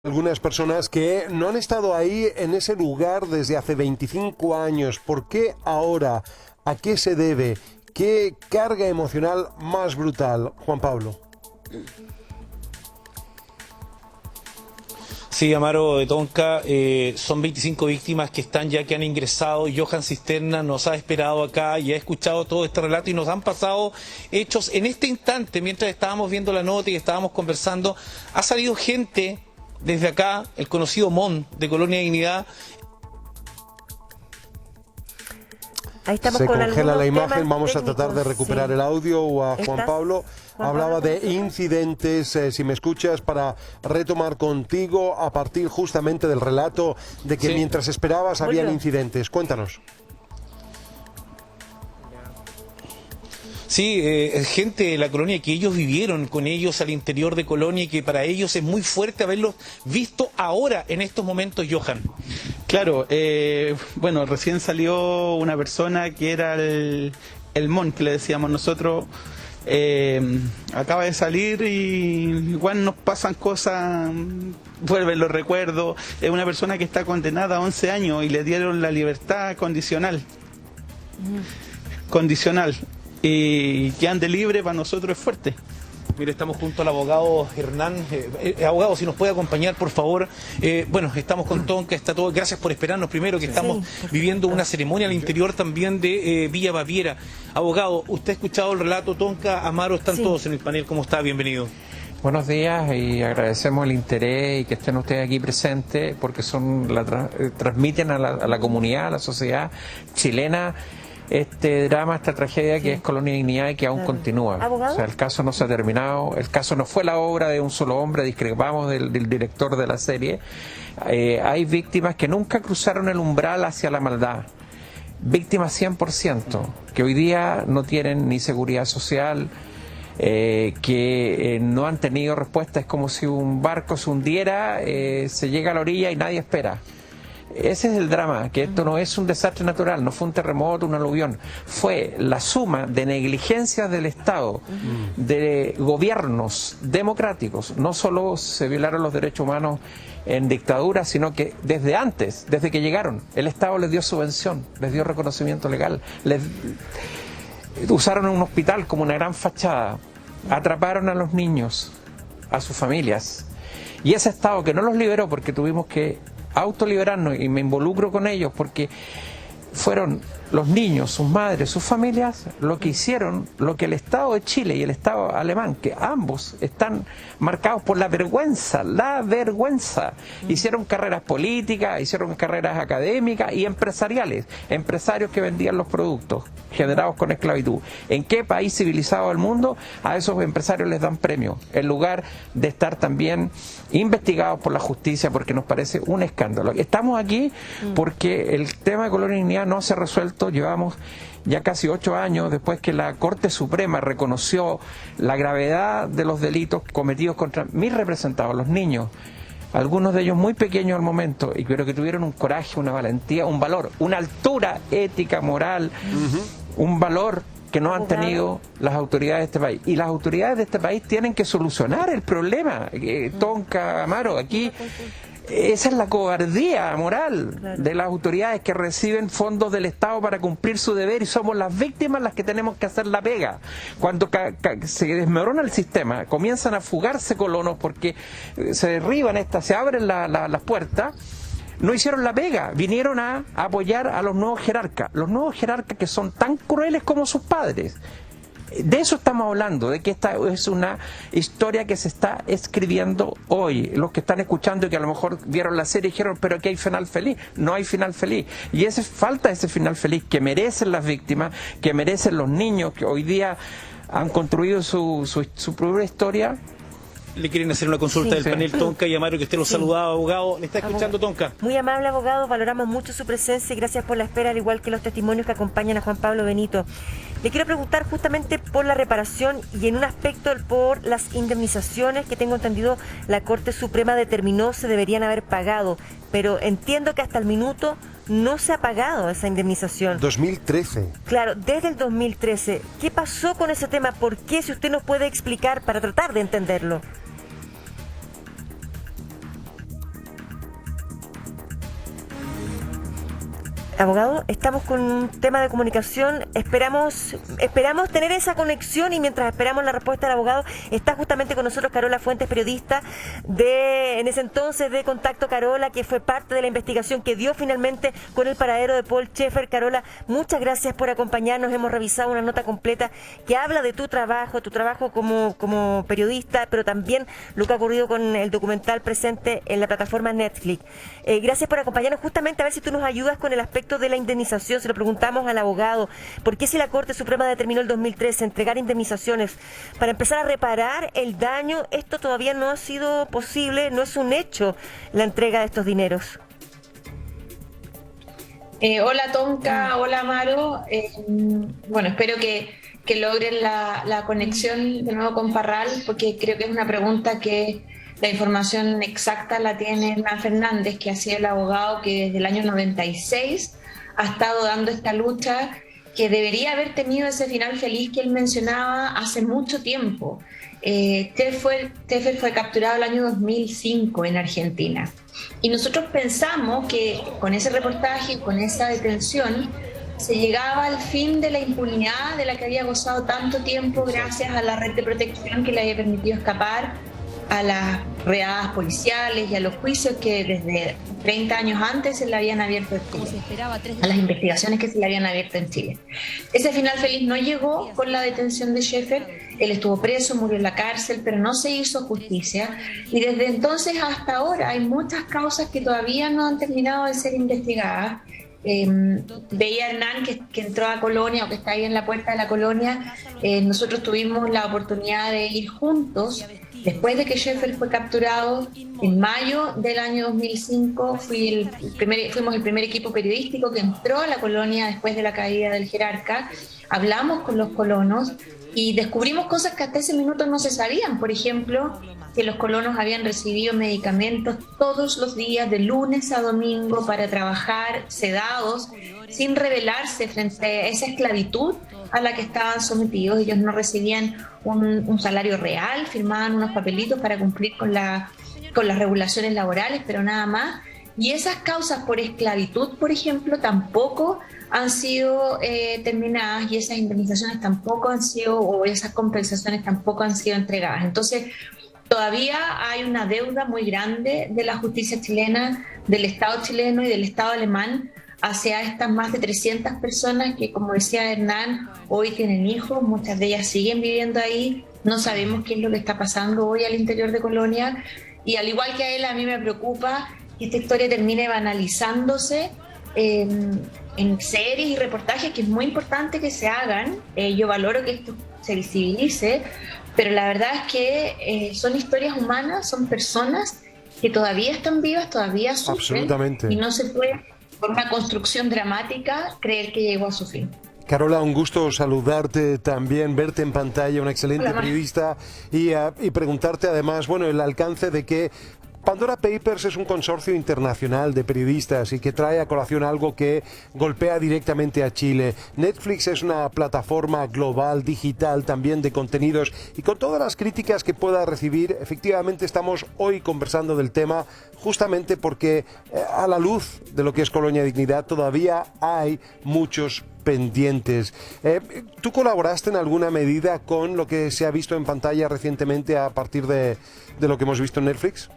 Algunas personas que no han estado ahí en ese lugar desde hace 25 años. ¿Por qué ahora? ¿A qué se debe? ¿Qué carga emocional más brutal, Juan Pablo? Sí, Amaro de Tonka, son 25 víctimas que han ingresado. Johan Cisterna nos ha esperado acá y ha escuchado todo este relato y nos han pasado hechos en este instante, mientras estábamos viendo la nota y estábamos conversando. Ha salido gente desde acá, el conocido MON de Colonia Dignidad. Ahí estamos Se con congela la imagen, temas vamos a técnicos, tratar de recuperar sí. el audio. O a Juan ¿Estás? Pablo hablaba de incidentes, si me escuchas, para retomar contigo a partir justamente del relato de que Sí. mientras esperabas habían Volvió. incidentes. Cuéntanos. Sí, gente de la colonia que ellos vivieron con ellos al interior de Colonia y que para ellos es muy fuerte haberlos visto ahora, en estos momentos, Johan. Claro, bueno, recién salió una persona que era el MON, que le decíamos nosotros, acaba de salir y igual nos pasan cosas, vuelven los recuerdos. Es una persona que está condenada a 11 años y le dieron la libertad condicional. Condicional. Y que ande libre para nosotros es fuerte. Mire, estamos junto al abogado Hernán. Abogado, si nos puede acompañar, por favor. Bueno, estamos con Tonka, está todo. Gracias por esperarnos. Primero que estamos viviendo una ceremonia al interior también de Villa Baviera. Abogado, usted ha escuchado el relato, Tonka, Amaro, están todos en el panel. ¿Cómo está? Bienvenido. Buenos días y agradecemos el interés y que estén ustedes aquí presentes porque transmiten a la comunidad, a la sociedad chilena este drama, esta tragedia que es Colonia Dignidad y que aún continúa. ¿Abogado? O sea, el caso no se ha terminado, el caso no fue la obra de un solo hombre, discrepamos del director de la serie. Hay víctimas que nunca cruzaron el umbral hacia la maldad. Víctimas 100%, que hoy día no tienen ni seguridad social, que no han tenido respuesta. Es como si un barco se hundiera, se llega a la orilla y nadie espera. Ese es el drama, que esto no es un desastre natural, no fue un terremoto, un aluvión, fue la suma de negligencias del Estado, de gobiernos democráticos. No solo se violaron los derechos humanos en dictadura, sino que desde antes, desde que llegaron, el Estado les dio subvención, les dio reconocimiento legal, usaron un hospital como una gran fachada, atraparon a los niños, a sus familias, y ese Estado que no los liberó porque tuvimos que autoliberarnos, y me involucro con ellos porque fueron los niños, sus madres, sus familias, lo que hicieron, lo que el Estado de Chile y el Estado alemán, que ambos están marcados por la vergüenza, hicieron carreras políticas, hicieron carreras académicas y empresariales, empresarios que vendían los productos generados con esclavitud. ¿En qué país civilizado del mundo a esos empresarios les dan premio? En lugar de estar también investigados por la justicia, porque nos parece un escándalo. Estamos aquí porque el tema de Colonia Dignidad no se ha resuelto. Llevamos ya casi 8 años después que la Corte Suprema reconoció la gravedad de los delitos cometidos contra mis representados, los niños, algunos de ellos muy pequeños al momento, y creo que tuvieron un coraje, una valentía, un valor, una altura ética, moral, un valor que no han tenido las autoridades de este país. Y las autoridades de este país tienen que solucionar el problema. Tonka, Amaro, aquí esa es la cobardía moral de las autoridades que reciben fondos del Estado para cumplir su deber, y somos las víctimas las que tenemos que hacer la pega. Cuando se desmorona el sistema, comienzan a fugarse colonos porque se derriban se abren las puertas. No hicieron la pega, vinieron a apoyar a los nuevos jerarcas que son tan crueles como sus padres. De eso estamos hablando, de que esta es una historia que se está escribiendo hoy. Los que están escuchando y que a lo mejor vieron la serie dijeron, pero aquí hay final feliz. No hay final feliz. Y falta ese final feliz que merecen las víctimas, que merecen los niños que hoy día han construido su propia historia. Le quieren hacer una consulta del panel, Tonka y Amaro, que usted los saludaba, abogado. ¿Le está escuchando, Tonka? Muy amable, abogado, valoramos mucho su presencia y gracias por la espera, al igual que los testimonios que acompañan a Juan Pablo Benito. Le quiero preguntar justamente por la reparación y en un aspecto por las indemnizaciones que tengo entendido la Corte Suprema determinó se deberían haber pagado, pero entiendo que hasta el minuto no se ha pagado esa indemnización. 2013. Claro, desde el 2013. ¿Qué pasó con ese tema? ¿Por qué? Si usted nos puede explicar para tratar de entenderlo. Abogado, estamos con un tema de comunicación, esperamos tener esa conexión y mientras esperamos la respuesta del abogado, está justamente con nosotros Carola Fuentes, periodista en ese entonces de Contacto Carola, que fue parte de la investigación que dio finalmente con el paradero de Paul Schaeffer. Carola, muchas gracias por acompañarnos, hemos revisado una nota completa que habla de tu trabajo como periodista, pero también lo que ha ocurrido con el documental presente en la plataforma Netflix. Gracias por acompañarnos, justamente a ver si tú nos ayudas con el aspecto de la indemnización. Se lo preguntamos al abogado, ¿por qué si la Corte Suprema determinó el 2013 entregar indemnizaciones para empezar a reparar el daño, esto todavía no ha sido posible, no es un hecho la entrega de estos dineros? Hola Tonka, hola Amaro. Bueno, espero que logren la conexión de nuevo con Parral, porque creo que es una pregunta que la información exacta la tiene Hernán Fernández, que ha sido el abogado que desde el año 96 ha estado dando esta lucha, que debería haber tenido ese final feliz que él mencionaba hace mucho tiempo. Schaeffer fue capturado el año 2005 en Argentina. Y nosotros pensamos que con ese reportaje, con esa detención, se llegaba al fin de la impunidad de la que había gozado tanto tiempo gracias a la red de protección que le había permitido escapar, a las redadas policiales y a los juicios que desde 30 años antes se le habían abierto en Chile, a las investigaciones que se le habían abierto en Chile. Ese final feliz no llegó con la detención de Schaeffer. Él estuvo preso, murió en la cárcel, pero no se hizo justicia, y desde entonces hasta ahora hay muchas causas que todavía no han terminado de ser investigadas. Veía a Hernán que entró a Colonia, o que está ahí en la puerta de la Colonia. Nosotros tuvimos la oportunidad de ir juntos después de que Schaeffer fue capturado en mayo del año 2005. Fuimos el primer equipo periodístico que entró a la Colonia después de la caída del jerarca. Hablamos con los colonos y descubrimos cosas que hasta ese minuto no se sabían. Por ejemplo, que los colonos habían recibido medicamentos todos los días de lunes a domingo para trabajar sedados, sin rebelarse frente a esa esclavitud a la que estaban sometidos. Ellos no recibían un salario real, firmaban unos papelitos para cumplir con las regulaciones laborales, pero nada más. Y esas causas por esclavitud, por ejemplo, tampoco han sido terminadas, y esas indemnizaciones tampoco han sido, o esas compensaciones tampoco han sido entregadas. Entonces, todavía hay una deuda muy grande de la justicia chilena, del Estado chileno y del Estado alemán hacia estas más de 300 personas que, como decía Hernán, hoy tienen hijos, muchas de ellas siguen viviendo ahí. No sabemos qué es lo que está pasando hoy al interior de Colonia, y al igual que a él, a mí me preocupa que esta historia termine banalizándose en series y reportajes, que es muy importante que se hagan. Yo valoro que esto se visibilice, pero la verdad es que son historias humanas, son personas que todavía están vivas, todavía sufren. Absolutamente. Y no se puede, por una construcción dramática, creer que llegó a su fin. Carola, un gusto saludarte también, verte en pantalla, una excelente periodista, y preguntarte además, bueno, el alcance de que Pandora Papers es un consorcio internacional de periodistas y que trae a colación algo que golpea directamente a Chile. Netflix es una plataforma global, digital, también de contenidos, y con todas las críticas que pueda recibir, efectivamente estamos hoy conversando del tema justamente porque a la luz de lo que es Colonia Dignidad todavía hay muchos pendientes. ¿Tú colaboraste en alguna medida con lo que se ha visto en pantalla recientemente a partir de lo que hemos visto en Netflix?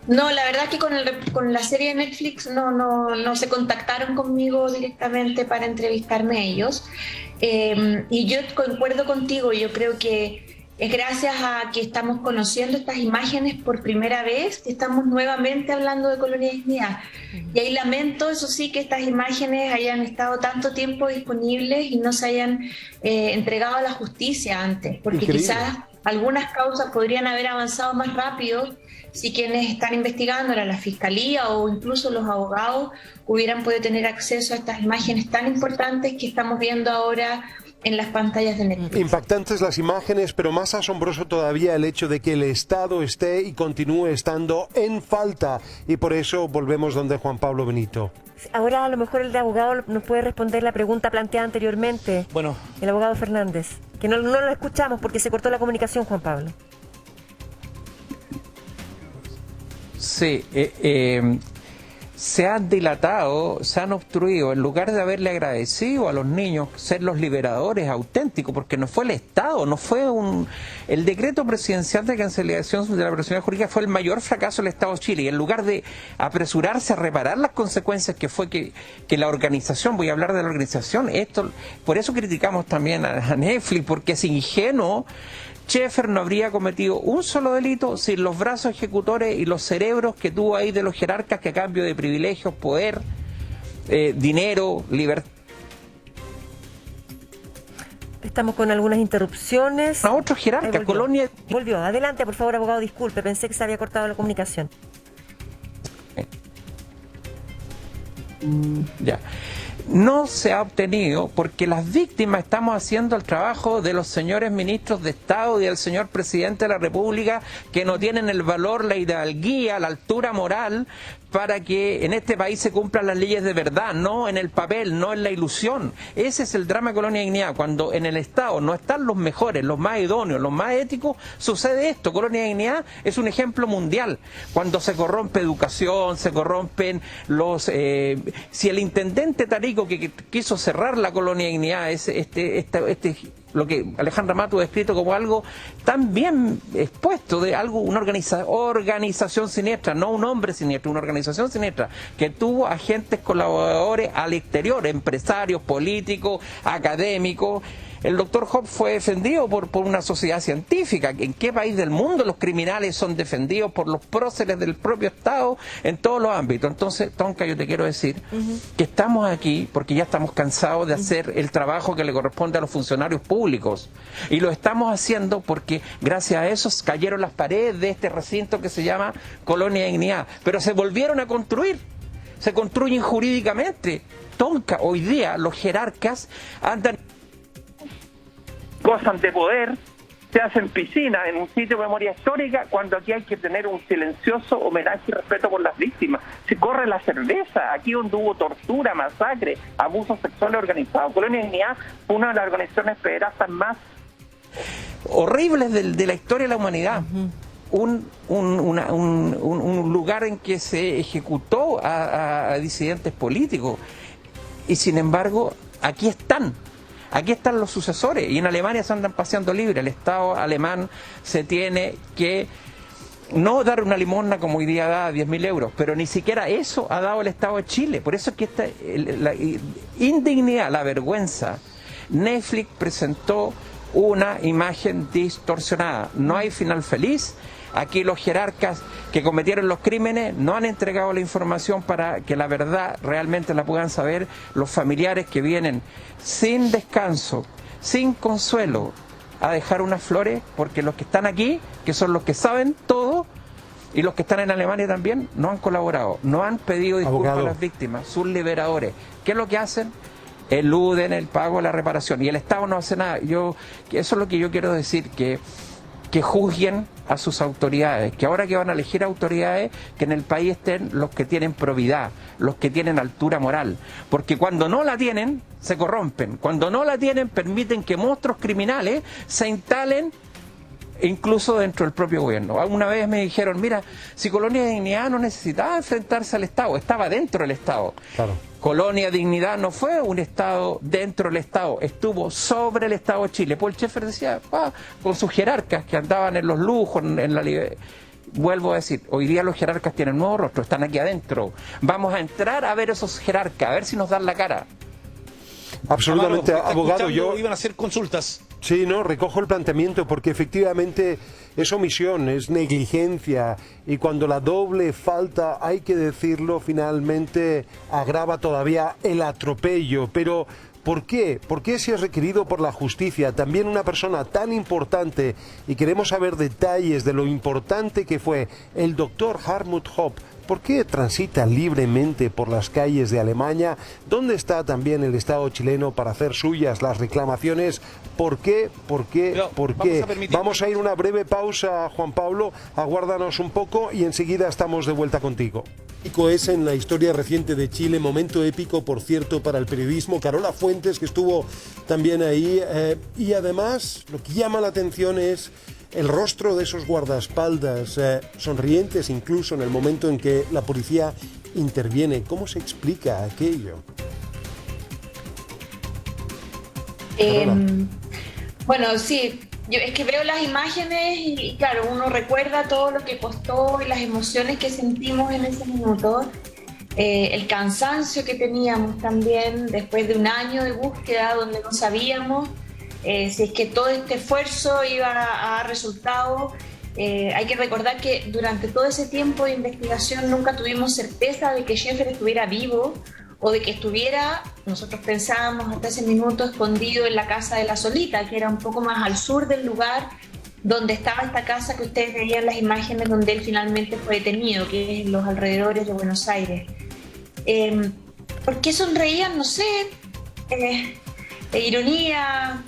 No, la verdad es que con la serie de Netflix no se contactaron conmigo directamente para entrevistarme ellos. Y yo concuerdo contigo, yo creo que es gracias a que estamos conociendo estas imágenes por primera vez que estamos nuevamente hablando de Colonia Dignidad. Y ahí lamento, eso sí, que estas imágenes hayan estado tanto tiempo disponibles y no se hayan entregado a la justicia antes, porque Increíble. Quizás algunas causas podrían haber avanzado más rápido si quienes están investigando, la fiscalía o incluso los abogados, hubieran podido tener acceso a estas imágenes tan importantes que estamos viendo ahora en las pantallas de Netflix. Impactantes las imágenes, pero más asombroso todavía el hecho de que el Estado esté y continúe estando en falta, y por eso volvemos donde Juan Pablo Benito. Ahora a lo mejor el de abogado nos puede responder la pregunta planteada anteriormente. Bueno, el abogado Fernández, que no lo escuchamos porque se cortó la comunicación, Juan Pablo. Sí, se han dilatado, se han obstruido, en lugar de haberle agradecido a los niños ser los liberadores auténticos, porque no fue el Estado, no fue el decreto presidencial de cancelación de la personalidad jurídica fue el mayor fracaso del Estado de Chile, y en lugar de apresurarse a reparar las consecuencias que fue que la organización, voy a hablar de la organización, por eso criticamos también a Netflix, porque es ingenuo. Schaeffer no habría cometido un solo delito sin los brazos ejecutores y los cerebros que tuvo ahí de los jerarcas que a cambio de privilegios, poder, dinero, libertad. Estamos con algunas interrupciones. A otros jerarcas, Colonia... Volvió. Adelante, por favor, abogado, disculpe, pensé que se había cortado la comunicación. Ya. No se ha obtenido porque las víctimas estamos haciendo el trabajo de los señores ministros de Estado y del señor presidente de la República, que no tienen el valor, la hidalguía, la altura moral para que en este país se cumplan las leyes de verdad, no en el papel, no en la ilusión. Ese es el drama de Colonia Dignidad. Cuando en el Estado no están los mejores, los más idóneos, los más éticos, sucede esto. Colonia Dignidad es un ejemplo mundial. Cuando se corrompe educación, se corrompen los... si el intendente Tarico que quiso cerrar la Colonia Dignidad, lo que Alejandra Mato ha descrito como algo tan bien expuesto de algo, una organización siniestra, no un hombre siniestro, una organización siniestra que tuvo agentes colaboradores al exterior, empresarios, políticos, académicos. El doctor Hobbes fue defendido por una sociedad científica. ¿En qué país del mundo los criminales son defendidos por los próceres del propio Estado en todos los ámbitos? Entonces, Tonka, yo te quiero decir que estamos aquí porque ya estamos cansados de hacer el trabajo que le corresponde a los funcionarios públicos. Y lo estamos haciendo porque gracias a eso cayeron las paredes de este recinto que se llama Colonia Dignidad. Pero se volvieron a construir. Se construyen jurídicamente. Tonka, hoy día los jerarcas andan... gozan de poder, se hacen piscinas en un sitio de memoria histórica, cuando aquí hay que tener un silencioso homenaje y respeto por las víctimas. Se corre la cerveza, aquí donde hubo tortura, masacre, abusos sexuales organizados. Colonia Dignidad fue una de las organizaciones pederastas más horribles de la historia de la humanidad. Un lugar en que se ejecutó a disidentes políticos, y sin embargo aquí están los sucesores, y en Alemania se andan paseando libre. El Estado alemán se tiene que no dar una limosna como hoy día da 10.000 euros, pero ni siquiera eso ha dado el Estado de Chile. Por eso es que la indignidad, la vergüenza. Netflix presentó una imagen distorsionada. No hay final feliz. Aquí los jerarcas que cometieron los crímenes no han entregado la información para que la verdad realmente la puedan saber los familiares que vienen sin descanso, sin consuelo, a dejar unas flores, porque los que están aquí, que son los que saben todo, y los que están en Alemania también, no han colaborado, no han pedido disculpas a las víctimas, sus liberadores. ¿Qué es lo que hacen? Eluden el pago de la reparación, y el Estado no hace nada. Eso es lo que yo quiero decir, que juzguen a sus autoridades, que ahora que van a elegir autoridades, que en el país estén los que tienen probidad, los que tienen altura moral, porque cuando no la tienen, se corrompen, cuando no la tienen, permiten que monstruos criminales se instalen incluso dentro del propio gobierno. Alguna vez me dijeron, mira, si Colonia Dignidad no necesitaba enfrentarse al Estado, estaba dentro del Estado. Claro. Colonia Dignidad no fue un Estado dentro del Estado, estuvo sobre el Estado de Chile. Paul Schaeffer decía, con sus jerarcas que andaban en los lujos, en la libertad. Vuelvo a decir, hoy día los jerarcas tienen nuevo rostro, están aquí adentro. Vamos a entrar a ver esos jerarcas, a ver si nos dan la cara. Absolutamente, Amaro, abogado, yo... Iban a hacer consultas. Sí, no, recojo el planteamiento porque efectivamente es omisión, es negligencia, y cuando la doble falta, hay que decirlo, finalmente agrava todavía el atropello. Pero ¿por qué? ¿Por qué si es requerido por la justicia también una persona tan importante, y queremos saber detalles de lo importante que fue el doctor Hartmut Hoppe? ¿Por qué transita libremente por las calles de Alemania? ¿Dónde está también el Estado chileno para hacer suyas las reclamaciones? ¿Por qué? ¿Por qué? Pero ¿Por qué? vamos a ir a una breve pausa, Juan Pablo. Aguárdanos un poco y enseguida estamos de vuelta contigo. Es en la historia reciente de Chile, momento épico, por cierto, para el periodismo. Carola Fuentes, que estuvo también ahí. Y además, lo que llama la atención es el rostro de esos guardaespaldas, sonrientes incluso en el momento en que la policía interviene. ¿Cómo se explica aquello? Bueno, sí, yo es que veo las imágenes y claro, uno recuerda todo lo que costó y las emociones que sentimos en ese minuto, el cansancio que teníamos también después de un año de búsqueda donde no sabíamos si es que todo este esfuerzo iba a dar resultado. Hay que recordar que durante todo ese tiempo de investigación nunca tuvimos certeza de que Jeffer estuviera vivo o de que estuviera, nosotros pensábamos hasta ese minuto, escondido en la casa de La Solita, que era un poco más al sur del lugar donde estaba esta casa que ustedes veían las imágenes donde él finalmente fue detenido, que es en los alrededores de Buenos Aires. ¿Por qué sonreían? No sé, ironía,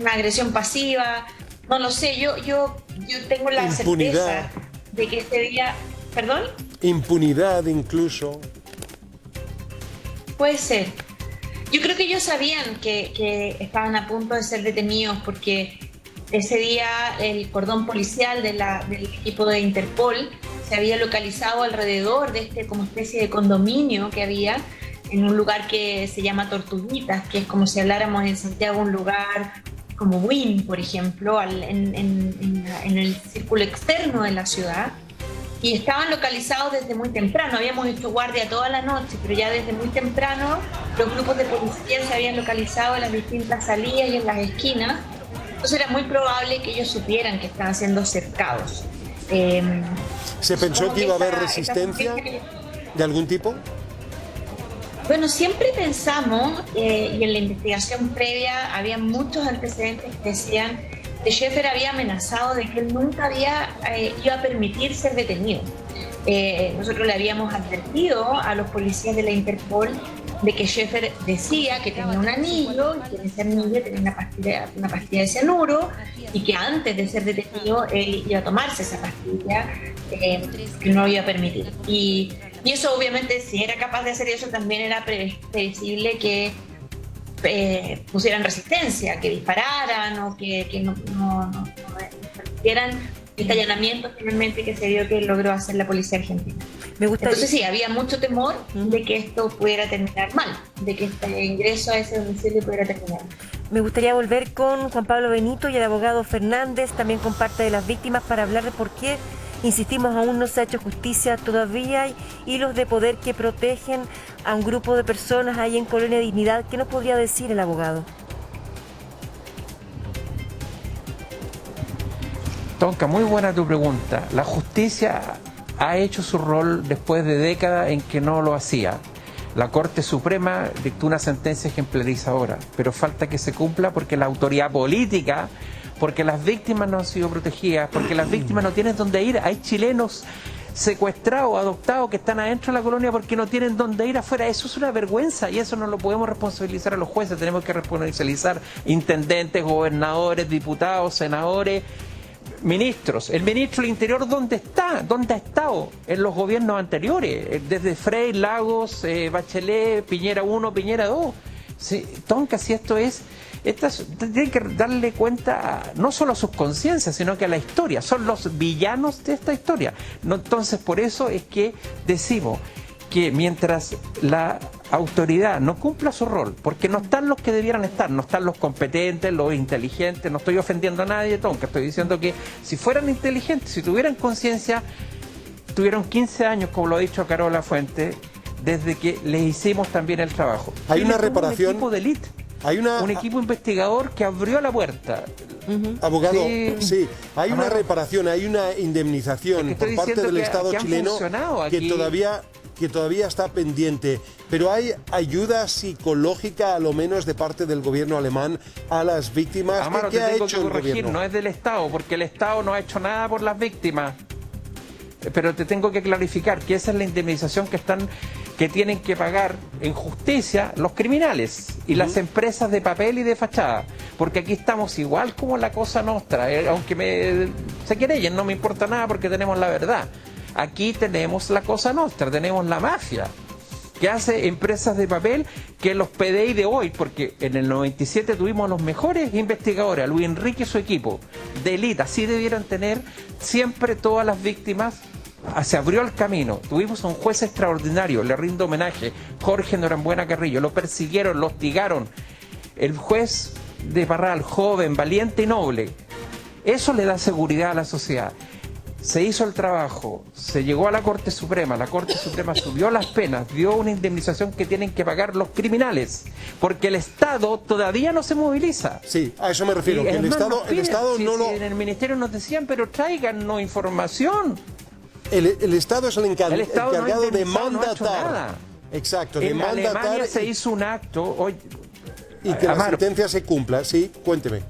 una agresión pasiva, no lo sé, yo tengo la certeza de que este día... ¿Perdón? Impunidad incluso. Puede ser. Yo creo que ellos sabían que estaban a punto de ser detenidos porque ese día el cordón policial del equipo de Interpol se había localizado alrededor de este como especie de condominio que había en un lugar que se llama Tortuguitas, que es como si habláramos en Santiago un lugar como Wynn, por ejemplo, en el círculo externo de la ciudad. Y estaban localizados desde muy temprano, habíamos hecho guardia toda la noche, pero ya desde muy temprano los grupos de policía se habían localizado en las distintas salidas y en las esquinas, entonces era muy probable que ellos supieran que estaban siendo cercados. ¿Se pensó que iba a haber resistencia de algún tipo? Bueno, siempre pensamos, y en la investigación previa había muchos antecedentes que decían que Jeffer había amenazado de que él nunca iba a permitir ser detenido. Nosotros le habíamos advertido a los policías de la Interpol de que Jeffer decía que tenía un anillo y que en ese anillo tenía una pastilla de cianuro y que antes de ser detenido él iba a tomarse esa pastilla, que no lo iba a permitir. Y eso obviamente, si era capaz de hacer eso, también era previsible que pusieran resistencia, que dispararan o que no permitieran este allanamiento finalmente que se dio que logró hacer la policía argentina. Entonces sí, había mucho temor de que esto pudiera terminar mal, de que este ingreso a ese domicilio pudiera terminar. Me gustaría volver con Juan Pablo Benito y el abogado Fernández, también con parte de las víctimas, para hablar de por qué, insistimos, aún no se ha hecho justicia todavía. Hay hilos de poder que protegen a un grupo de personas ahí en Colonia Dignidad. ¿Qué nos podría decir el abogado? Tonka, muy buena tu pregunta. La justicia ha hecho su rol después de décadas en que no lo hacía. La Corte Suprema dictó una sentencia ejemplarizadora, pero falta que se cumpla porque la autoridad política, porque las víctimas no han sido protegidas, porque las víctimas no tienen dónde ir. Hay chilenos secuestrados, adoptados, que están adentro de la colonia porque no tienen dónde ir afuera. Eso es una vergüenza y eso no lo podemos responsabilizar a los jueces. Tenemos que responsabilizar intendentes, gobernadores, diputados, senadores, ministros. El ministro del Interior, ¿dónde está? ¿Dónde ha estado en los gobiernos anteriores? Desde Frey, Lagos, Bachelet, Piñera 1, Piñera 2. Sí, Tonka, si esto es... Tienen que darle cuenta no solo a sus conciencias, sino que a la historia. Son los villanos de esta historia. No, entonces, por eso es que decimos que mientras la autoridad no cumpla su rol, porque no están los que debieran estar, no están los competentes, los inteligentes, no estoy ofendiendo a nadie, Tonka, estoy diciendo que si fueran inteligentes, si tuvieran conciencia, tuvieron 15 años, como lo ha dicho Carola Fuente, desde que les hicimos también el trabajo. Hay una reparación. Un equipo de élite. Un equipo investigador que abrió la puerta. Abogado, sí, hay una reparación, hay una indemnización por parte del Estado chileno que todavía está pendiente, pero hay ayuda psicológica, a lo menos de parte del gobierno alemán, a las víctimas. Amaro, ¿Qué ha tengo hecho que el corregir, gobierno? no es del Estado, porque el Estado no ha hecho nada por las víctimas. Pero te tengo que clarificar que esa es la indemnización que tienen que pagar en justicia los criminales y las empresas de papel y de fachada, porque aquí estamos igual como la Cosa Nostra, aunque se querellen, no me importa nada porque tenemos la verdad. Aquí tenemos la Cosa Nostra, tenemos la mafia. que hace empresas de papel, que los PDI de hoy, porque en el 97 tuvimos los mejores investigadores, a Luis Enrique y su equipo, de élite, así debieran tener siempre todas las víctimas. Se abrió el camino, tuvimos a un juez extraordinario, le rindo homenaje, Jorge Norambuena Carrillo, lo persiguieron, lo hostigaron, el juez de Parral, joven, valiente y noble, eso le da seguridad a la sociedad. Se hizo el trabajo, se llegó a la Corte Suprema subió las penas, dio una indemnización que tienen que pagar los criminales, porque el Estado todavía no se moviliza. Sí, a eso me refiero, que el Estado no lo... En el Ministerio nos decían, pero tráiganos información. El Estado es el Estado encargado de no ha hecho mandatar. nada. Exacto, de En mandatar Alemania se hizo un acto hoy, y que la Amaro, sentencia se cumpla. Sí, cuénteme.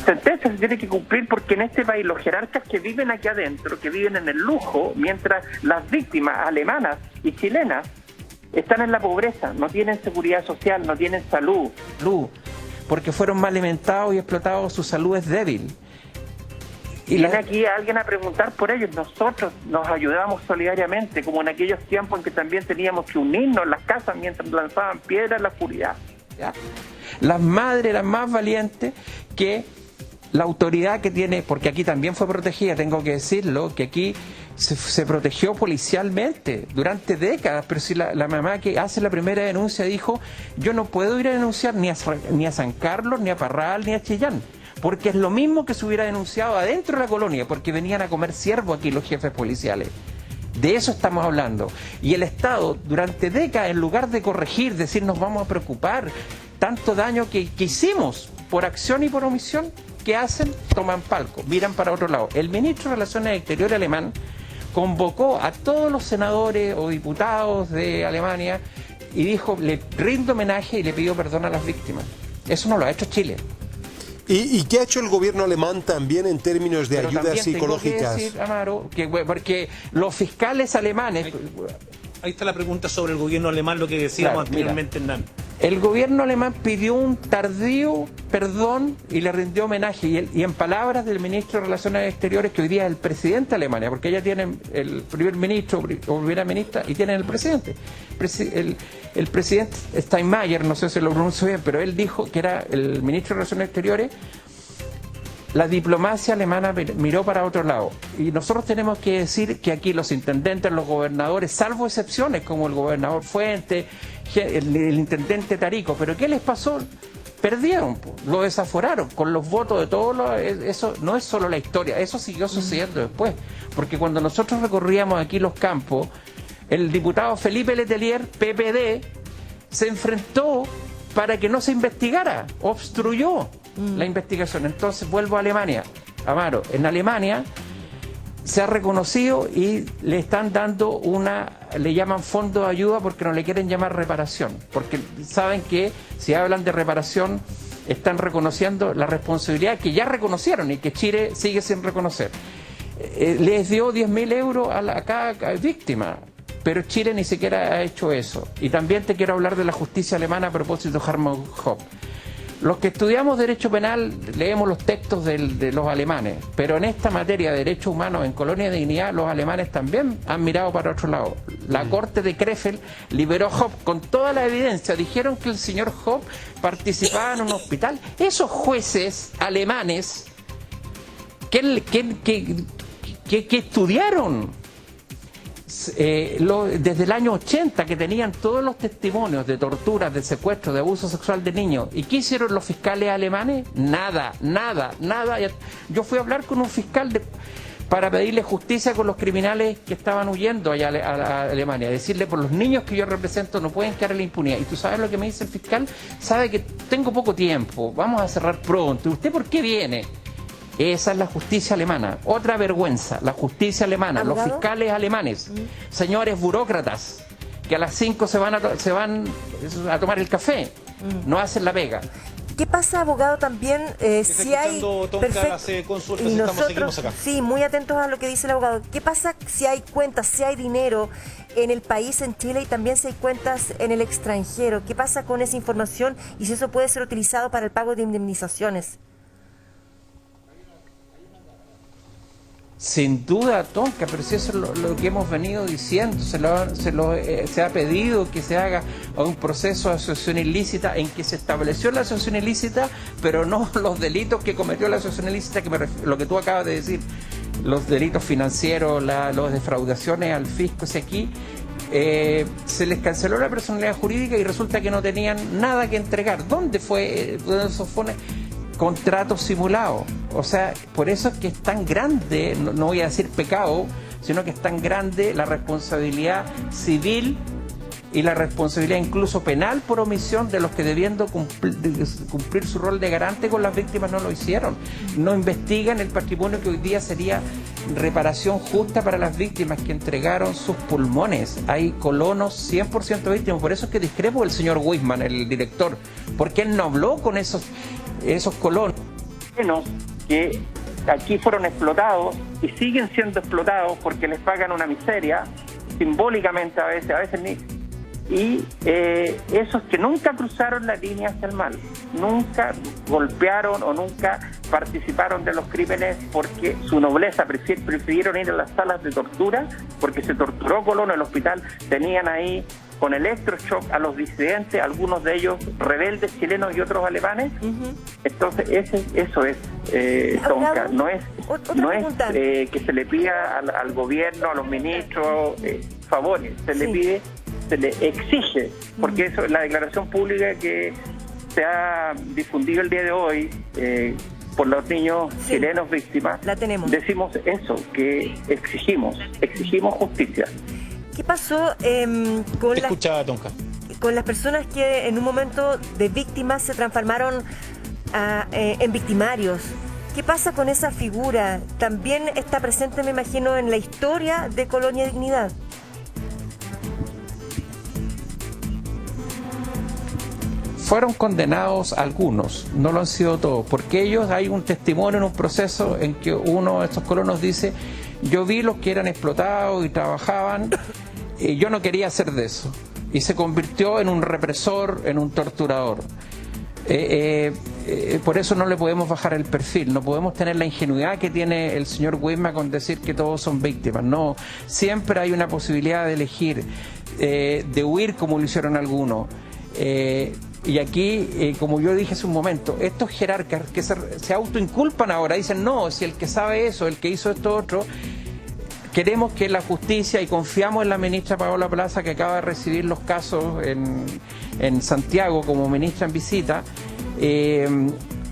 Sentencia se tiene que cumplir porque en este país los jerarcas que viven aquí adentro, que viven en el lujo, mientras las víctimas alemanas y chilenas están en la pobreza, no tienen seguridad social, no tienen salud. porque fueron mal alimentados y explotados, su salud es débil. Y viene aquí alguien a preguntar por ellos. Nosotros nos ayudábamos solidariamente, como en aquellos tiempos en que también teníamos que unirnos en las casas mientras lanzaban piedras en la oscuridad. ¿Ya? Las madres eran más valientes que la autoridad que tiene, porque aquí también fue protegida, tengo que decirlo, que aquí se protegió policialmente durante décadas, pero si la mamá que hace la primera denuncia dijo, yo no puedo ir a denunciar ni a San Carlos, ni a Parral, ni a Chillán, porque es lo mismo que se hubiera denunciado adentro de la colonia, porque venían a comer ciervo aquí los jefes policiales. De eso estamos hablando. Y el Estado, durante décadas, en lugar de corregir, decir nos vamos a preocupar, tanto daño que hicimos por acción y por omisión, ¿qué hacen? Toman palco, miran para otro lado. El ministro de Relaciones Exteriores alemán convocó a todos los senadores o diputados de Alemania y dijo, le rindo homenaje y le pidió perdón a las víctimas. Eso no lo ha hecho Chile. ¿Y qué ha hecho el gobierno alemán también en términos de ayudas psicológicas? Tengo que decir, Amaro, porque los fiscales alemanes... Ahí está la pregunta sobre el gobierno alemán, lo que decíamos anteriormente, Hernán. El gobierno alemán pidió un tardío perdón y le rindió homenaje. Y en palabras del ministro de Relaciones Exteriores, que hoy día es el presidente de Alemania, porque ella tiene el primer ministro o primera ministra y tienen el presidente. El presidente Steinmeier, no sé si lo pronuncio bien, pero él dijo que era el ministro de Relaciones Exteriores. La diplomacia alemana miró para otro lado. Y nosotros tenemos que decir que aquí los intendentes, los gobernadores, salvo excepciones como el gobernador Fuentes, el intendente Tarico, pero ¿qué les pasó? Perdieron, lo desaforaron con los votos de todos. Eso no es solo la historia, eso siguió sucediendo después. Porque cuando nosotros recorríamos aquí los campos, el diputado Felipe Letelier, PPD, se enfrentó para que no se investigara, obstruyó la investigación. Entonces vuelvo a Alemania. Amaro, en Alemania se ha reconocido y le están dando le llaman fondo de ayuda porque no le quieren llamar reparación, porque saben que si hablan de reparación están reconociendo la responsabilidad que ya reconocieron y que Chile sigue sin reconocer. Les dio 10.000 euros a cada víctima, pero Chile ni siquiera ha hecho eso. Y también te quiero hablar de la justicia alemana a propósito de Hartmut Hopp. Los que estudiamos Derecho Penal leemos los textos de los alemanes, pero en esta materia de derechos humanos en Colonia de Dignidad, los alemanes también han mirado para otro lado. La Corte de Krefeld liberó a Hopp con toda la evidencia. Dijeron que el señor Hopp participaba en un hospital. Esos jueces alemanes que estudiaron desde el año 80, que tenían todos los testimonios de torturas, de secuestro, de abuso sexual de niños. ¿Y qué hicieron los fiscales alemanes? Nada. Yo fui a hablar con un fiscal para pedirle justicia con los criminales que estaban huyendo allá a Alemania, decirle, por los niños que yo represento no pueden quedar en la impunidad. ¿Y tú sabes lo que me dice el fiscal? Sabe que tengo poco tiempo, vamos a cerrar pronto. ¿Y usted por qué viene? Esa es la justicia alemana. Otra vergüenza, la justicia alemana, ¿Abogado? Los fiscales alemanes, señores burócratas, que a las 5 se van a tomar el café, no hacen la pega. ¿Qué pasa, abogado, también si hay... Hace consultas, y seguimos acá. Sí, muy atentos a lo que dice el abogado. ¿Qué pasa si hay cuentas, si hay dinero en el país, en Chile, y también si hay cuentas en el extranjero? ¿Qué pasa con esa información y si eso puede ser utilizado para el pago de indemnizaciones? Sin duda, Tonka, pero si eso es lo que hemos venido diciendo, se ha pedido que se haga un proceso de asociación ilícita en que se estableció la asociación ilícita, pero no los delitos que cometió la asociación ilícita, lo que tú acabas de decir, los delitos financieros, las defraudaciones al fisco. Si aquí se les canceló la personalidad jurídica y resulta que no tenían nada que entregar. ¿Dónde fue? ¿Dónde se fue? Contratos simulados. O sea, por eso es que es tan grande, no voy a decir pecado, sino que es tan grande la responsabilidad civil y la responsabilidad incluso penal por omisión de los que debiendo cumplir su rol de garante con las víctimas no lo hicieron. No investigan el patrimonio que hoy día sería reparación justa para las víctimas que entregaron sus pulmones. Hay colonos 100% víctimas. Por eso es que discrepo del señor Wisman, el director, porque él no habló con esos colonos. Que aquí fueron explotados y siguen siendo explotados porque les pagan una miseria, simbólicamente a veces ni. Y esos que nunca cruzaron la línea hacia el mal, nunca golpearon o nunca participaron de los crímenes porque su nobleza, prefirieron ir a las salas de tortura, porque se torturó Colón en el hospital, tenían ahí con electroshock a los disidentes, algunos de ellos rebeldes chilenos y otros alemanes. Entonces eso es Tonka, no es que se le pida al gobierno, a los ministros favores, se le exige, porque eso es la declaración pública que se ha difundido el día de hoy por los niños chilenos víctimas. La tenemos. Decimos eso, que exigimos justicia. ¿Qué pasó con las personas que en un momento de víctimas se transformaron en victimarios? ¿Qué pasa con esa figura? También está presente, me imagino, en la historia de Colonia Dignidad. Fueron condenados algunos, no lo han sido todos, porque ellos hay un testimonio en un proceso en que uno de estos colonos dice: yo vi los que eran explotados y trabajaban, y yo no quería hacer de eso, y se convirtió en un represor, en un torturador. Por eso no le podemos bajar el perfil, no podemos tener la ingenuidad que tiene el señor Wisman con decir que todos son víctimas. No, siempre hay una posibilidad de elegir, de huir como lo hicieron algunos. Y aquí, como yo dije hace un momento, estos jerarcas que se autoinculpan ahora, dicen: no, si el que sabe eso, el que hizo esto otro. Queremos que la justicia, y confiamos en la ministra Paola Plaza, que acaba de recibir los casos en Santiago como ministra en visita,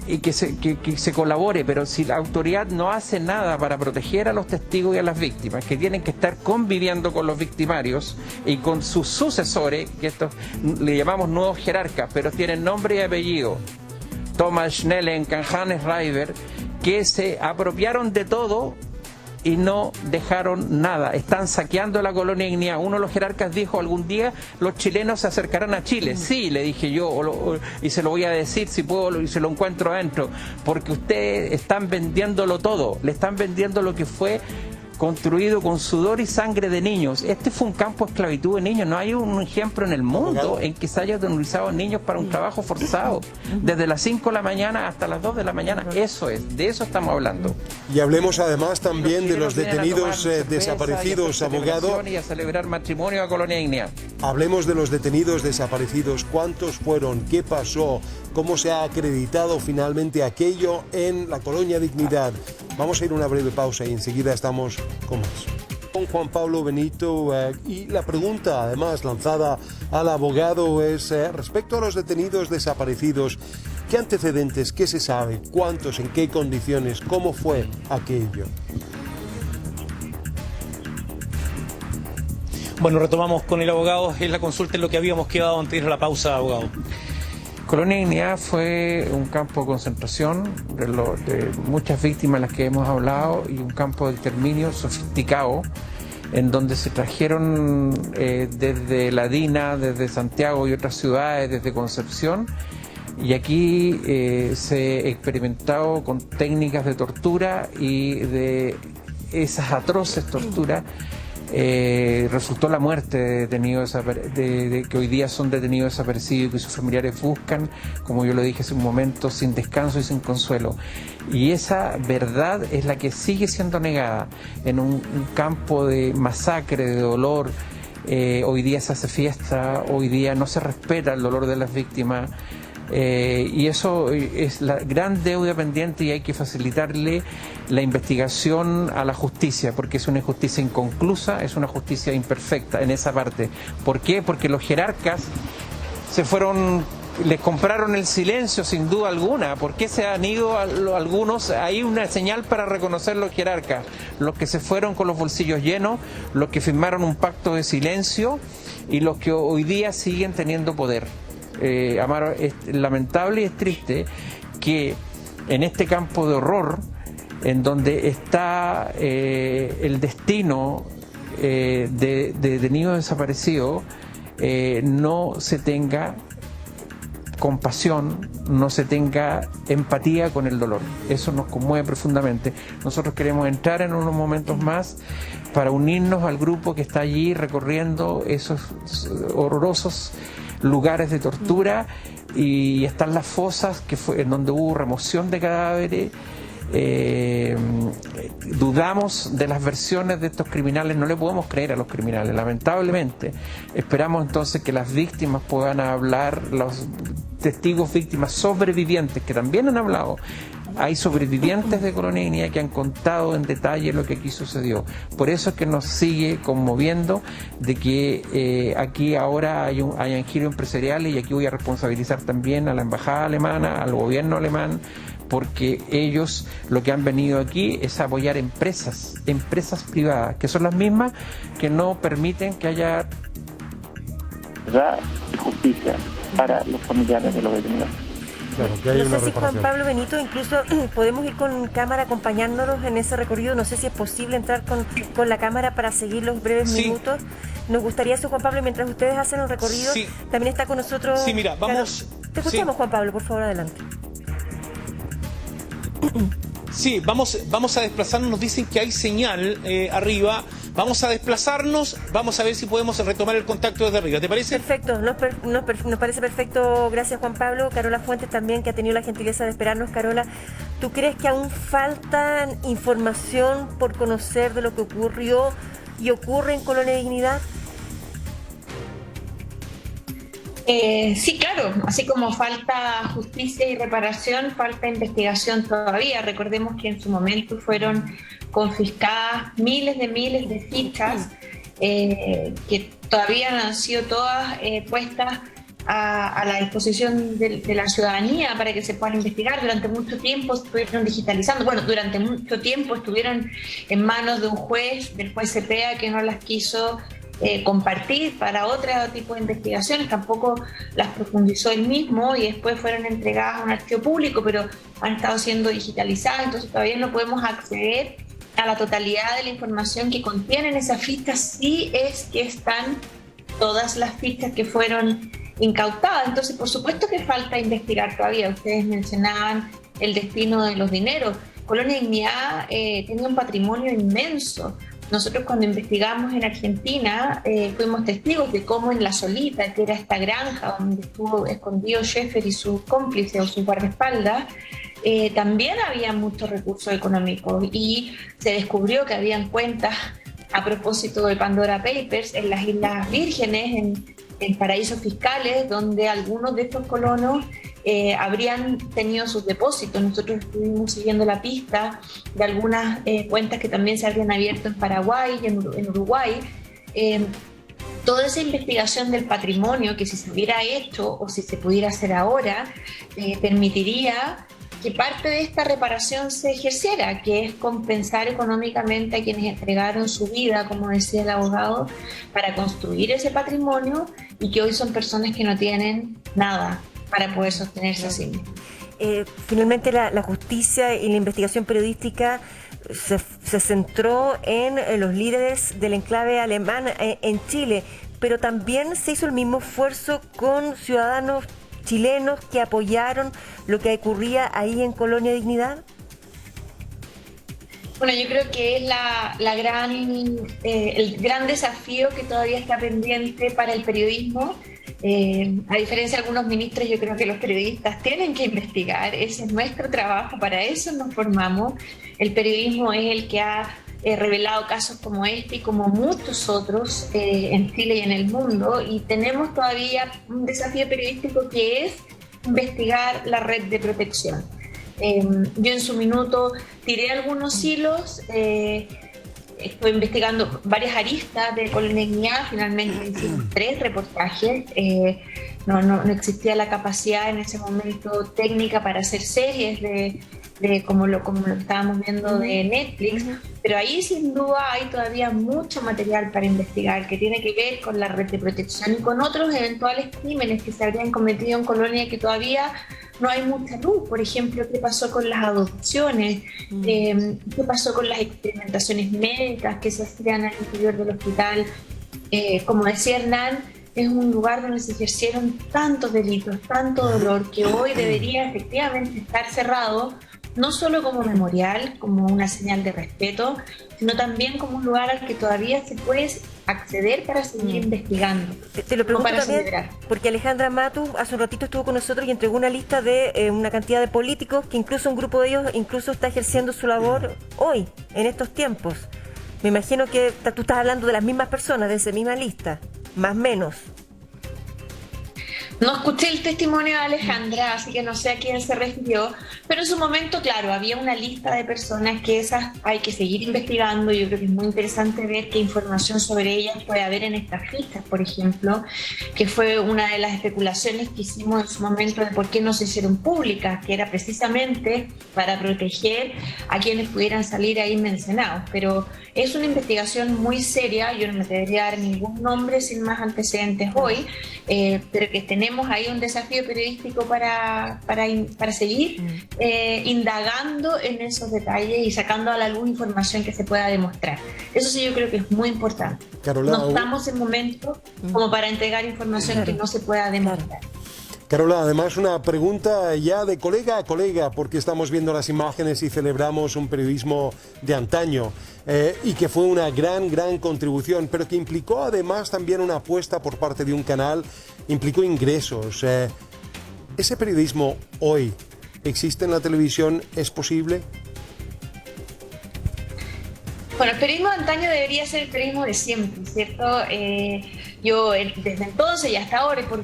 y que se colabore, pero si la autoridad no hace nada para proteger a los testigos y a las víctimas, que tienen que estar conviviendo con los victimarios y con sus sucesores, que estos le llamamos nuevos jerarcas, pero tienen nombre y apellido: Thomas Schnellen, Hannes Reiber, que se apropiaron de todo y no dejaron nada. Están saqueando la Colonia Dignidad. Uno de los jerarcas dijo: algún día los chilenos se acercarán a Chile. Sí, le dije yo, y se lo voy a decir si puedo y se lo encuentro adentro, porque ustedes están vendiéndolo todo, le están vendiendo lo que fue construido con sudor y sangre de niños. Este fue un campo de esclavitud de niños. No hay un ejemplo en el mundo en que se haya utilizado niños para un trabajo forzado, desde las 5 de la mañana hasta las 2 de la mañana. Eso es, de eso estamos hablando. Y hablemos además también de los detenidos desaparecidos, abogado. Y a celebrar matrimonio a Colonia Dignidad. Hablemos de los detenidos desaparecidos. ¿Cuántos fueron? ¿Qué pasó? ¿Cómo se ha acreditado finalmente aquello en la Colonia Dignidad? Vamos a ir a una breve pausa y enseguida estamos con más. Con Juan Pablo Benito, y la pregunta además lanzada al abogado es respecto a los detenidos desaparecidos: ¿qué antecedentes, qué se sabe, cuántos, en qué condiciones, cómo fue aquello? Bueno, retomamos con el abogado en la consulta en lo que habíamos quedado antes de la pausa, abogado. Colonia Dignidad fue un campo de concentración de muchas víctimas de las que hemos hablado, y un campo de exterminio sofisticado, en donde se trajeron desde La Dina, desde Santiago y otras ciudades, desde Concepción, y aquí se ha experimentado con técnicas de tortura, y de esas atroces torturas resultó la muerte de detenidos que hoy día son detenidos desaparecidos y que sus familiares buscan, como yo lo dije hace un momento, sin descanso y sin consuelo. Y esa verdad es la que sigue siendo negada en un campo de masacre, de dolor. Hoy día se hace fiesta, hoy día no se respeta el dolor de las víctimas. Y eso es la gran deuda pendiente y hay que facilitarle la investigación a la justicia, porque es una justicia inconclusa, es una justicia imperfecta en esa parte. ¿Por qué? Porque los jerarcas les compraron el silencio sin duda alguna. ¿Por qué se han ido algunos? Hay una señal para reconocer los jerarcas, los que se fueron con los bolsillos llenos, los que firmaron un pacto de silencio y los que hoy día siguen teniendo poder. Amaro, es lamentable y es triste que en este campo de horror, en donde está el destino de detenidos desaparecidos, no se tenga compasión, no se tenga empatía con el dolor. Eso nos conmueve profundamente. Nosotros queremos entrar en unos momentos más para unirnos al grupo que está allí recorriendo esos horrorosos lugares de tortura, y están las fosas en donde hubo remoción de cadáveres. Dudamos de las versiones de estos criminales, no le podemos creer a los criminales, lamentablemente. Esperamos entonces que las víctimas puedan hablar, los testigos víctimas sobrevivientes que también han hablado. Hay sobrevivientes de Colonia Dignidad que han contado en detalle lo que aquí sucedió. Por eso es que nos sigue conmoviendo de que aquí ahora hayan giros empresariales, y aquí voy a responsabilizar también a la embajada alemana, al gobierno alemán, porque ellos lo que han venido aquí es a apoyar empresas privadas, que son las mismas que no permiten que haya verdad y justicia para los familiares de los detenidos. Claro, que hay no una sé si Juan reparación. Pablo Benito, incluso podemos ir con cámara acompañándonos en ese recorrido. No sé si es posible entrar con la cámara para seguir los breves minutos. Nos gustaría eso, Juan Pablo, mientras ustedes hacen un recorrido. Sí. También está con nosotros. Sí, mira, vamos. Te escuchamos, Sí. Juan Pablo, por favor, adelante. Sí, vamos a desplazarnos, nos dicen que hay señal arriba, vamos a desplazarnos, vamos a ver si podemos retomar el contacto desde arriba, ¿te parece? Perfecto, nos parece perfecto, gracias Juan Pablo. Carola Fuentes también, que ha tenido la gentileza de esperarnos. Carola, ¿tú crees que aún falta información por conocer de lo que ocurrió y ocurre en Colonia Dignidad? Sí, claro, así como falta justicia y reparación, falta investigación todavía. Recordemos que en su momento fueron confiscadas miles de fichas que todavía no han sido todas puestas a la disposición de la ciudadanía para que se puedan investigar. Durante mucho tiempo estuvieron digitalizando, durante mucho tiempo estuvieron en manos de un juez, del juez Cepeda, que no las quiso compartir para otro tipo de investigaciones, tampoco las profundizó él mismo, y después fueron entregadas a un archivo público, pero han estado siendo digitalizadas, entonces todavía no podemos acceder a la totalidad de la información que contienen esas fichas, si es que están todas las fichas que fueron incautadas. Entonces, por supuesto que falta investigar todavía. Ustedes mencionaban el destino de los dineros. Colonia Dignidad tenía un patrimonio inmenso. Nosotros, cuando investigamos en Argentina, fuimos testigos de cómo en La Solita, que era esta granja donde estuvo escondido Schaeffer y sus cómplices o sus guardaespaldas, también había muchos recursos económicos, y se descubrió que habían cuentas, a propósito de Pandora Papers, en las Islas Vírgenes, en paraísos fiscales, donde algunos de estos colonos habrían tenido sus depósitos. Nosotros estuvimos siguiendo la pista de algunas cuentas que también se habían abierto en Paraguay y en Uruguay. Toda esa investigación del patrimonio, que si se hubiera hecho o si se pudiera hacer ahora, permitiría que parte de esta reparación se ejerciera, que es compensar económicamente a quienes entregaron su vida, como decía el abogado, para construir ese patrimonio, y que hoy son personas que no tienen nada para poder sostenerse así mismo. Finalmente la justicia y la investigación periodística se centró en los líderes del enclave alemán en Chile, pero también se hizo el mismo esfuerzo con ciudadanos chilenos que apoyaron lo que ocurría ahí en Colonia Dignidad. Bueno, yo creo que es el gran desafío que todavía está pendiente para el periodismo. A diferencia de algunos ministros, yo creo que los periodistas tienen que investigar. Ese es nuestro trabajo, para eso nos formamos. El periodismo es el que ha revelado casos como este y como muchos otros en Chile y en el mundo, y tenemos todavía un desafío periodístico que es investigar la red de protección. Yo en su minuto tiré algunos hilos, estoy investigando varias aristas de Colonia, finalmente hicimos 3 reportajes. No existía la capacidad en ese momento técnica para hacer series de como lo estábamos viendo de Netflix, pero ahí sin duda hay todavía mucho material para investigar que tiene que ver con la red de protección y con otros eventuales crímenes que se habrían cometido en Colonia que todavía no hay mucha luz. Por ejemplo, qué pasó con las adopciones, qué pasó con las experimentaciones médicas que se hacían al interior del hospital. Como decía Hernán, es un lugar donde se ejercieron tantos delitos, tanto dolor, que hoy debería efectivamente estar cerrado, no solo como memorial, como una señal de respeto, sino también como un lugar al que todavía se puede acceder para seguir investigando. Te lo pregunto también porque Alejandra Matus hace un ratito estuvo con nosotros y entregó una lista de una cantidad de políticos que incluso un grupo de ellos incluso está ejerciendo su labor hoy, en estos tiempos. Me imagino que tú estás hablando de las mismas personas, de esa misma lista, más o menos. No escuché el testimonio de Alejandra, así que no sé a quién se refirió, pero en su momento, claro, había una lista de personas que esas hay que seguir investigando. Yo creo que es muy interesante ver qué información sobre ellas puede haber en estas listas, por ejemplo, que fue una de las especulaciones que hicimos en su momento de por qué no se hicieron públicas, que era precisamente para proteger a quienes pudieran salir ahí mencionados. Pero es una investigación muy seria, yo no me debería dar ningún nombre sin más antecedentes hoy, pero que tenemos ahí un desafío periodístico para seguir indagando en esos detalles y sacando a la luz información que se pueda demostrar. Eso sí, yo creo que es muy importante. Carola, no estamos en momento como para entregar información que no se pueda demostrar. Carola, además una pregunta ya de colega a colega, porque estamos viendo las imágenes y celebramos un periodismo de antaño y que fue una gran contribución, pero que implicó además también una apuesta por parte de un canal, implicó ingresos. ¿Ese periodismo hoy existe en la televisión? ¿Es posible? Bueno, el periodismo de antaño debería ser el periodismo de siempre, ¿cierto? Yo desde entonces y hasta ahora, por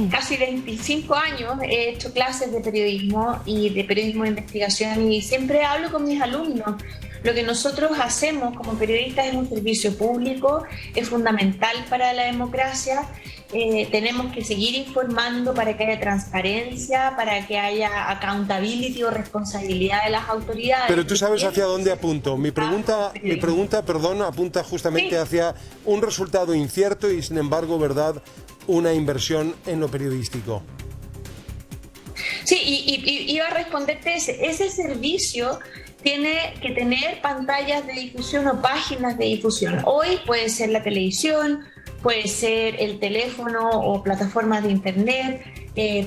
casi 25 años, he hecho clases de periodismo y de periodismo de investigación y siempre hablo con mis alumnos. Lo que nosotros hacemos como periodistas es un servicio público, es fundamental para la democracia. Tenemos que seguir informando para que haya transparencia, para que haya accountability o responsabilidad de las autoridades. Pero tú sabes hacia dónde apunto. Mi pregunta, perdón, apunta justamente hacia un resultado incierto y, sin embargo, ¿verdad?, una inversión en lo periodístico. Sí, y iba a responderte ese servicio tiene que tener pantallas de difusión o páginas de difusión. Hoy puede ser la televisión, puede ser el teléfono o plataformas de internet,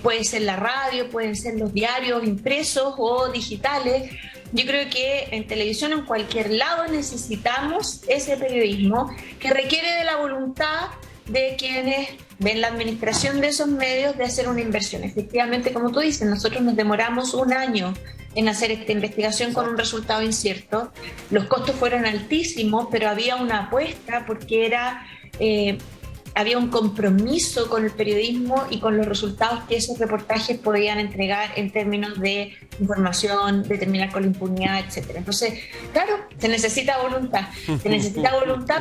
puede ser la radio, pueden ser los diarios impresos o digitales. Yo creo que en televisión, en cualquier lado, necesitamos ese periodismo que requiere de la voluntad de quienes ven la administración de esos medios de hacer una inversión. Efectivamente, como tú dices, nosotros nos demoramos un año en hacer esta investigación con un resultado incierto. Los costos fueron altísimos, pero había una apuesta porque había un compromiso con el periodismo y con los resultados que esos reportajes podían entregar en términos de información, de terminar con la impunidad, etcétera. Entonces, claro, se necesita voluntad,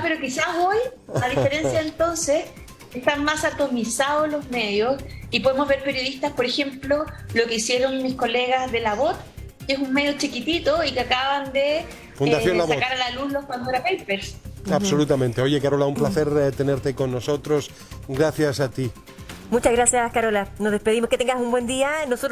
pero quizás hoy, a diferencia entonces, están más atomizados los medios y podemos ver periodistas, por ejemplo, lo que hicieron mis colegas de La Voz, que es un medio chiquitito y que acaban de sacar a la luz los Pandora Papers. Absolutamente. Oye, Carola, un placer tenerte con nosotros. Gracias a ti. Muchas gracias, Carola. Nos despedimos. Que tengas un buen día. Nosotros